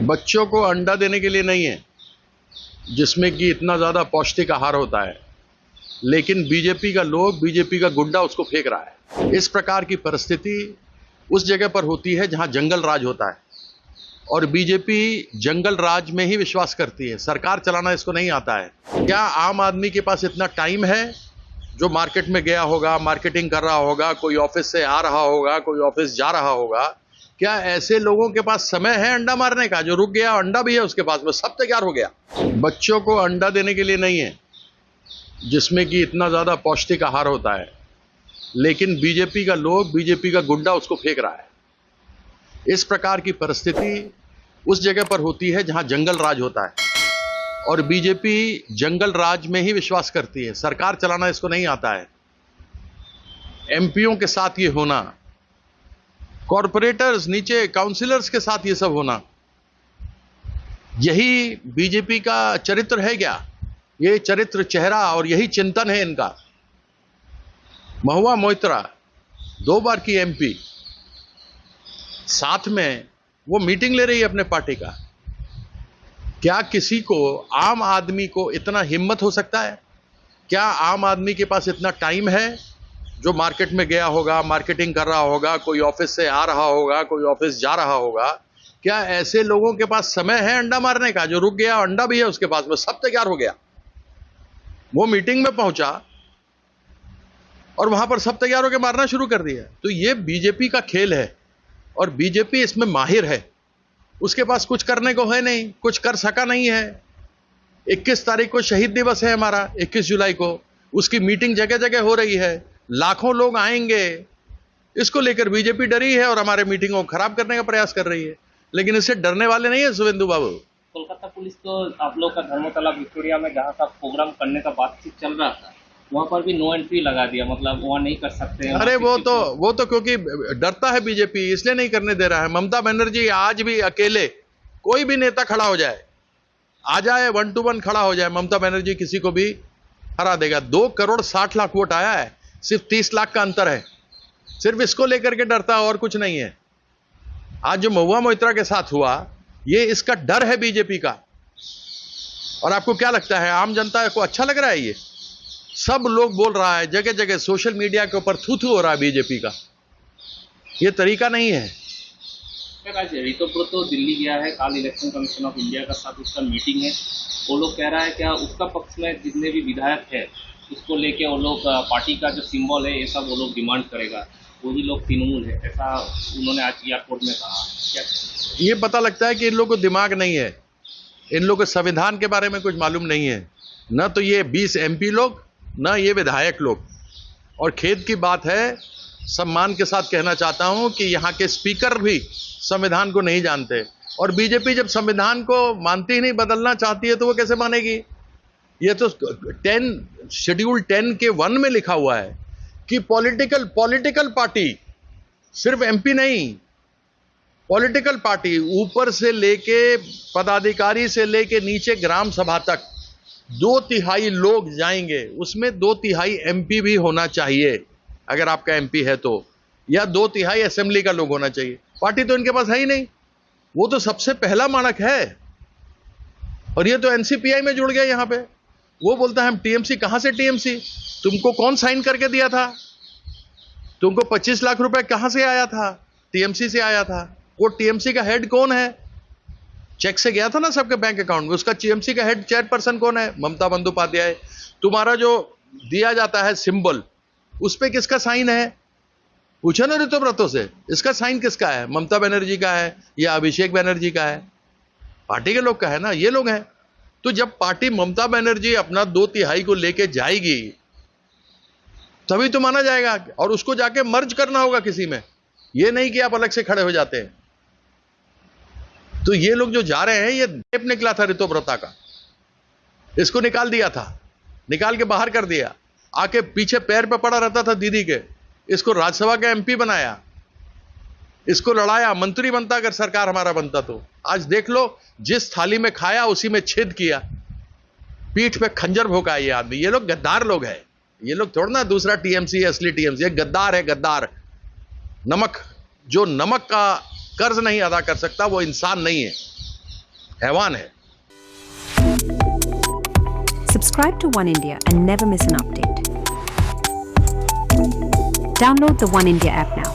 बच्चों को अंडा देने के लिए नहीं है, जिसमें कि इतना ज़्यादा पौष्टिक आहार होता है, लेकिन बीजेपी का लोग, बीजेपी का गुंडा उसको फेंक रहा है। इस प्रकार की परिस्थिति उस जगह पर होती है जहां जंगल राज होता है, और बीजेपी जंगल राज में ही विश्वास करती है। सरकार चलाना इसको नहीं आता है। क्या आम आदमी के पास इतना टाइम है जो मार्केट में गया होगा, मार्केटिंग कर रहा होगा, कोई ऑफिस से आ रहा होगा, कोई ऑफिस जा रहा होगा? क्या ऐसे लोगों के पास समय है अंडा मारने का? जो रुक गया अंडा भी है उसके पास, वो सब तैयार हो गया। बच्चों को अंडा देने के लिए नहीं है, जिसमें कि इतना ज़्यादा पौष्टिक आहार होता है, लेकिन बीजेपी का लोग, बीजेपी का गुंडा उसको फेंक रहा है। इस प्रकार की परिस्थिति उस जगह पर होती है जहां जंगल राज होता है, और बीजेपी जंगल राज में ही विश्वास करती है। सरकार चलाना इसको नहीं आता है। एमपीओं के साथ ये होना, कॉरपोरेटर्स, नीचे काउंसिलर्स के साथ ये सब होना, यही बीजेपी का चरित्र है क्या? ये चरित्र, चेहरा और यही चिंतन है इनका। महुआ मोइत्रा 2 बार की एमपी, साथ में वो मीटिंग ले रही है अपने पार्टी का। क्या किसी को, आम आदमी को इतना हिम्मत हो सकता है? क्या आम आदमी के पास इतना टाइम है जो मार्केट में गया होगा, मार्केटिंग कर रहा होगा, कोई ऑफिस से आ रहा होगा, कोई ऑफिस जा रहा होगा? क्या ऐसे लोगों के पास समय है अंडा मारने का? जो रुक गया अंडा भी है उसके पास, वो सब तैयार हो गया। वो मीटिंग में पहुंचा और वहां पर सब तैयार होकर मारना शुरू कर दिया। तो ये बीजेपी का खेल है, और बीजेपी इसमें माहिर है। उसके पास कुछ करने को है नहीं, कुछ कर सका नहीं है। 21 तारीख को शहीद दिवस है हमारा, 21 जुलाई को। उसकी मीटिंग जगह जगह हो रही है, लाखों लोग आएंगे। इसको लेकर बीजेपी डरी है और हमारे मीटिंगों को खराब करने का प्रयास कर रही है, लेकिन इससे डरने वाले नहीं है शुभेंदु बाबू। कोलकाता पुलिस तो आप लोग का धर्मतला विक्टोरिया में जहाँ का प्रोग्राम करने का बातचीत चल रहा था, वहाँ पर भी नो एंट्री लगा दिया, मतलब वहाँ नहीं कर सकते हैं। अरे वो तो क्योंकि डरता है बीजेपी, इसलिए नहीं करने दे रहा है। ममता बनर्जी आज भी अकेले, कोई भी नेता खड़ा हो जाए, आ जाए, 1 to 1 खड़ा हो जाए, ममता बनर्जी किसी को भी हरा देगा। 2 करोड़ 60 लाख वोट आया है, सिर्फ 30 लाख का अंतर है। सिर्फ इसको लेकर के डरता है और कुछ नहीं है। आज जो महुआ मोइत्रा के साथ हुआ, ये इसका डर है बीजेपी का। और आपको क्या लगता है, आम जनता को अच्छा लग रहा है? ये सब लोग बोल रहा है, जगह जगह सोशल मीडिया के ऊपर थू थू हो रहा है बीजेपी का। ये तरीका नहीं है। आज ऋतुव्रत दिल्ली गया है, कल इलेक्शन कमीशन ऑफ इंडिया का साथ उसका मीटिंग है। वो लोग कह रहा है क्या उसका पक्ष में जितने भी विधायक है उसको लेके वो लोग पार्टी का जो सिंबल है ये सब वो लोग डिमांड करेगा, वही लोग तृणमूल है, ऐसा उन्होंने आज एयरपोर्ट में कहा। क्या ये पता लगता है कि इन लोगों को दिमाग नहीं है, इन लोगों को संविधान के बारे में कुछ मालूम नहीं है। न तो ये 20 एमपी लोग, न ये विधायक लोग। और खेद की बात है, सम्मान के साथ कहना चाहता हूं कि यहाँ के स्पीकर भी संविधान को नहीं जानते। और बीजेपी जब संविधान को मानती ही नहीं, बदलना चाहती है, तो वो कैसे मानेगी? ये तो शेड्यूल 10 के 1 में लिखा हुआ है कि पॉलिटिकल पार्टी, सिर्फ एमपी नहीं, पॉलिटिकल पार्टी, ऊपर से लेके पदाधिकारी से लेके नीचे ग्राम सभा तक 2/3 लोग जाएंगे। उसमें 2/3 एमपी भी होना चाहिए, अगर आपका एमपी है तो, या 2/3 असेंबली का लोग होना चाहिए। पार्टी तो इनके पास है ही नहीं। वो तो सबसे पहला मानक है। और ये तो एनसीपीआई में जुड़ गया यहां पे। वो बोलता है हम टीएमसी। कहां से टीएमसी? तुमको कौन साइन करके दिया था? तुमको 25 लाख रुपए कहां से आया था? टीएमसी से आया था। वो टीएमसी का हेड कौन है? चेक से गया था ना सबके बैंक अकाउंट में। उसका टीएमसी का हेड चेयरपर्सन कौन है? ममता बंदोपाध्याय। तुम्हारा जो दिया जाता है सिंबल, उस पे किसका साइन है? पूछो ना ऋतुव्रतों से, इसका साइन किसका है? ममता बनर्जी का है या अभिषेक बनर्जी का है? पार्टी के लोग का है ना, ये लोग हैं। तो जब पार्टी ममता बनर्जी अपना 2/3 को लेके जाएगी, तभी तो माना जाएगा। और उसको जाके मर्ज करना होगा किसी में, ये नहीं कि आप अलग से खड़े हो जाते हैं। तो ये लोग जो जा रहे हैं, ये टेप निकला था ऋतुव्रता का, इसको निकाल दिया था, निकाल के बाहर कर दिया। आके पीछे पैर पे पड़ा रहता था दीदी के, इसको राज्यसभा का एमपी बनाया, इसको लड़ाया, मंत्री बनता अगर सरकार हमारा बनता तो। आज देख लो, जिस थाली में खाया उसी में छेद किया, पीठ पे खंजर भोंका ये आदमी। ये लोग गद्दार लोग हैं। ये लोग थोड़ा ना दूसरा टीएमसी है, असली टीएमसी है। गद्दार है, गद्दार। नमक, जो नमक का कर्ज नहीं अदा कर सकता वो इंसान नहीं है। हैवान है। Subscribe to One India and never miss an update. Download the One India app now.